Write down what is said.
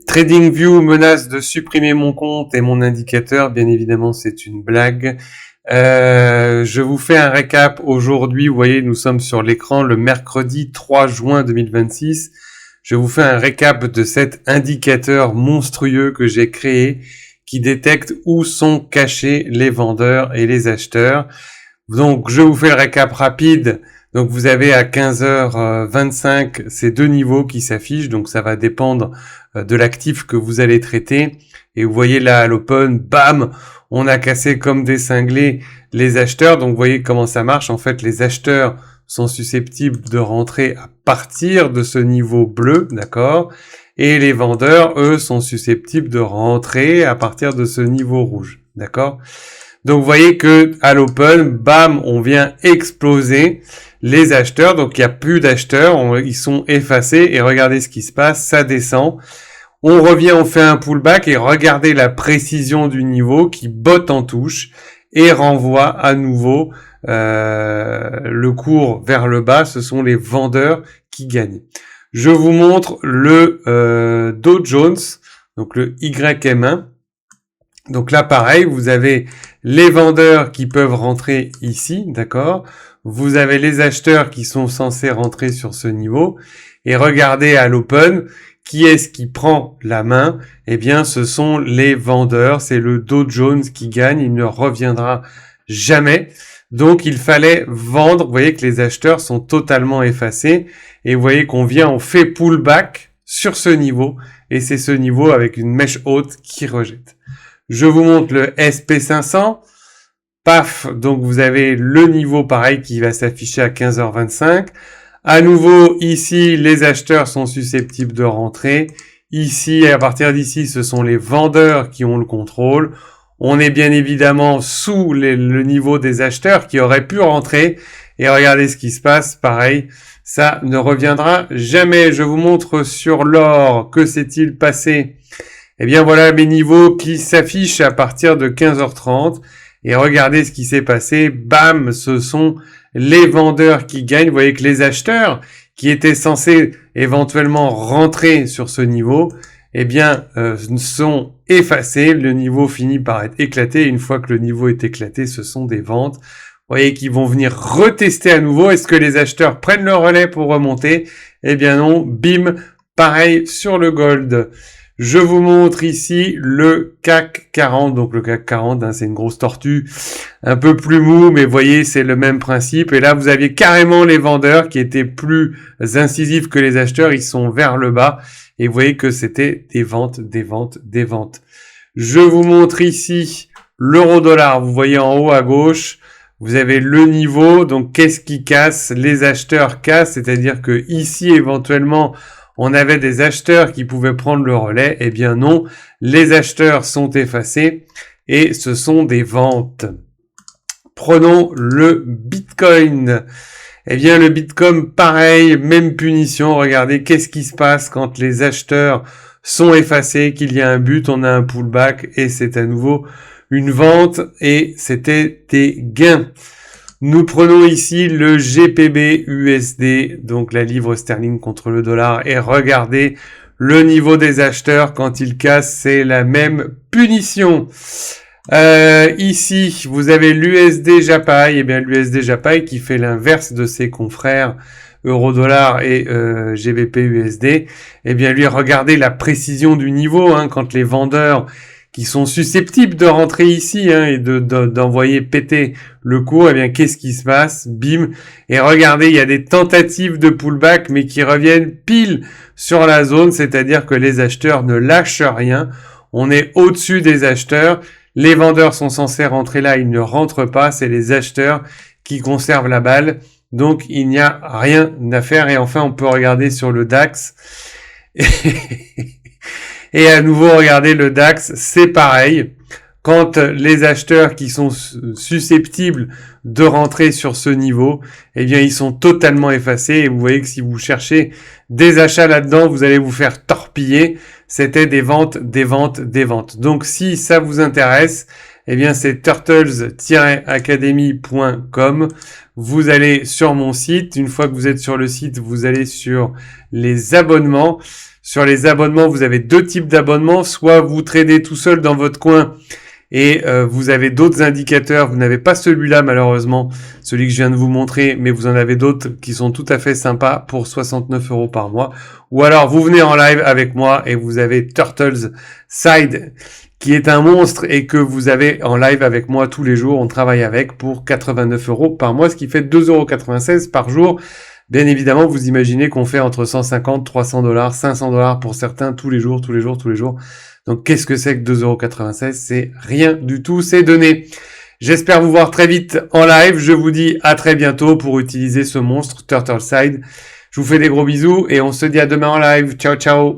TradingView menace de supprimer mon compte et mon indicateur. Bien évidemment, c'est une blague. Je vous fais un récap aujourd'hui. Vous voyez, nous sommes sur l'écran le mercredi 3 juin 2026. Je vous fais un récap de cet indicateur monstrueux que j'ai créé qui détecte où sont cachés les vendeurs et les acheteurs. Donc, je vous fais le récap rapide. Donc, vous avez à 15h25 ces deux niveaux qui s'affichent. Donc, ça va dépendre de l'actif que vous allez traiter. Et vous voyez là, à l'open, bam, on a cassé comme des cinglés les acheteurs. Donc, vous voyez comment ça marche. En fait, les acheteurs sont susceptibles de rentrer à partir de ce niveau bleu, d'accord? Et les vendeurs, eux, sont susceptibles de rentrer à partir de ce niveau rouge, d'accord? Donc, vous voyez que à l'open, bam, on vient exploser les acheteurs. Donc, il n'y a plus d'acheteurs. Ils sont effacés. Et regardez ce qui se passe. Ça descend. On revient, on fait un pullback. Et regardez la précision du niveau qui botte en touche et renvoie à nouveau le cours vers le bas. Ce sont les vendeurs qui gagnent. Je vous montre le Dow Jones, donc le YM1. Donc là, pareil, vous avez les vendeurs qui peuvent rentrer ici, d'accord? Vous avez les acheteurs qui sont censés rentrer sur ce niveau. Et regardez à l'open, qui est-ce qui prend la main? Eh bien, ce sont les vendeurs. C'est le Dow Jones qui gagne. Il ne reviendra jamais. Donc, il fallait vendre. Vous voyez que les acheteurs sont totalement effacés. Et vous voyez qu'on vient, on fait pullback sur ce niveau. Et c'est ce niveau avec une mèche haute qui rejette. Je vous montre le SP500. Paf, donc vous avez le niveau pareil qui va s'afficher à 15h25. À nouveau, ici, les acheteurs sont susceptibles de rentrer. Ici, à partir d'ici, ce sont les vendeurs qui ont le contrôle. On est bien évidemment sous le niveau des acheteurs qui auraient pu rentrer. Et regardez ce qui se passe, pareil, ça ne reviendra jamais. Je vous montre sur l'or, que s'est-il passé ? Eh bien, voilà mes niveaux qui s'affichent à partir de 15h30. Et regardez ce qui s'est passé. Bam, ce sont les vendeurs qui gagnent. Vous voyez que les acheteurs qui étaient censés éventuellement rentrer sur ce niveau, eh bien, sont effacés. Le niveau finit par être éclaté. Une fois que le niveau est éclaté, ce sont des ventes. Vous voyez qu'ils vont venir retester à nouveau. Est-ce que les acheteurs prennent le relais pour remonter? Eh bien non. Bim, pareil sur le gold. Je vous montre ici le CAC 40. Donc le CAC 40, c'est une grosse tortue, un peu plus mou, mais vous voyez, c'est le même principe. Et là, vous aviez carrément les vendeurs qui étaient plus incisifs que les acheteurs. Ils sont vers le bas. Et vous voyez que c'était des ventes, des ventes, des ventes. Je vous montre ici l'euro-dollar. Vous voyez en haut à gauche, vous avez le niveau. Donc, qu'est-ce qui casse? Les acheteurs cassent. C'est-à-dire que ici, éventuellement, on avait des acheteurs qui pouvaient prendre le relais. Eh bien non, les acheteurs sont effacés et ce sont des ventes. Prenons le Bitcoin. Eh bien le Bitcoin, pareil, même punition. Regardez, qu'est-ce qui se passe quand les acheteurs sont effacés, qu'il y a un but, on a un pullback et c'est à nouveau une vente et c'était des gains. Nous prenons ici le GPB USD, donc la livre sterling contre le dollar, et regardez le niveau des acheteurs quand ils cassent, c'est la même punition. Ici, vous avez l'USD Japai, et bien l'USD Japai qui fait l'inverse de ses confrères euro-dollar et GBP USD. Et bien lui, regardez la précision du niveau, quand les vendeurs qui sont susceptibles de rentrer ici et d'envoyer péter le cours, eh bien qu'est-ce qui se passe? Bim. Et regardez, il y a des tentatives de pullback mais qui reviennent pile sur la zone, c'est-à-dire que les acheteurs ne lâchent rien. On est au-dessus des acheteurs. Les vendeurs sont censés rentrer là, ils ne rentrent pas. C'est les acheteurs qui conservent la balle. Donc il n'y a rien à faire. Et enfin, on peut regarder sur le DAX. Et à nouveau, regardez le DAX, c'est pareil. Quand les acheteurs qui sont susceptibles de rentrer sur ce niveau, eh bien, ils sont totalement effacés. Et vous voyez que si vous cherchez des achats là-dedans, vous allez vous faire torpiller. C'était des ventes, des ventes, des ventes. Donc, si ça vous intéresse, eh bien, c'est turtles-academy.com. Vous allez sur mon site. Une fois que vous êtes sur le site, vous allez sur les abonnements. Sur les abonnements, vous avez deux types d'abonnements. Soit vous tradez tout seul dans votre coin et vous avez d'autres indicateurs. Vous n'avez pas celui-là malheureusement, celui que je viens de vous montrer, mais vous en avez d'autres qui sont tout à fait sympas pour 69 € par mois. Ou alors vous venez en live avec moi et vous avez Turtles Side qui est un monstre et que vous avez en live avec moi tous les jours. On travaille avec pour 89 € par mois, ce qui fait 2,96 € par jour. Bien évidemment, vous imaginez qu'on fait entre 150, 300 $, 500 $ pour certains tous les jours. Donc, qu'est-ce que c'est que 2,96 €? C'est rien du tout, c'est donné. J'espère vous voir très vite en live. Je vous dis à très bientôt pour utiliser ce monstre Turtleside. Je vous fais des gros bisous et on se dit à demain en live. Ciao, ciao.